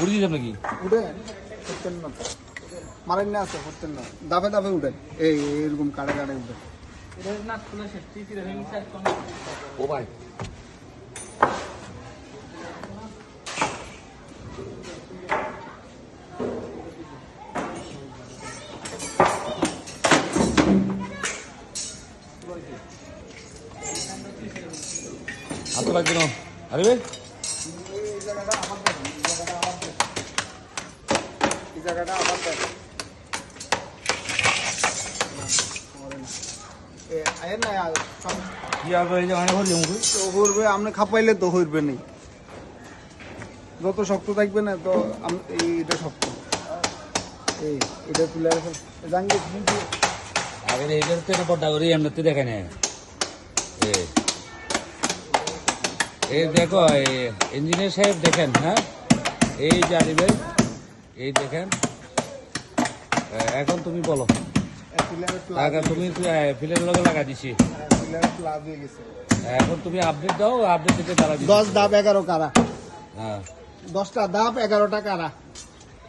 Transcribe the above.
উড়ে দিতাম নাকি? উঠে করতেন না তো, মারেন না আছে করতেন না, দাবে দাবে উঠেন, এই এরকম কাড়ে কাড়ে উঠেন। ও ভাই হাত তো লাগবে না। আরে ভাই এই জায়গাটা আমার দেখেন, এই জায়গাটা আমার দেখেন। আয়ের না কি আর এই যে মানে ভরি মুখ তো হইবে, আপনি খাপাইলে তো হইবে নেই, যত শক্ত থাকবে না তো এইটা শক্ত, এই এটা তুলে জাঙ্গি কিন্তু আগে এইটার তো এটা বড় করে এমনিতে দেখে না। এই দেখো ইঞ্জিনিয়ার সাহেব দেখেন, হ্যাঁ এই যে আরি ভাই এই দেখেন। এখন তুমি বলো, এখন তুমি ফিলের লগে লাগা দিছি, এখন তুমি আপডেট দাও, আপডেট দিতে তারা 10 ধাপ 11 কারা, হ্যাঁ 10টা ধাপ 11টা কারা।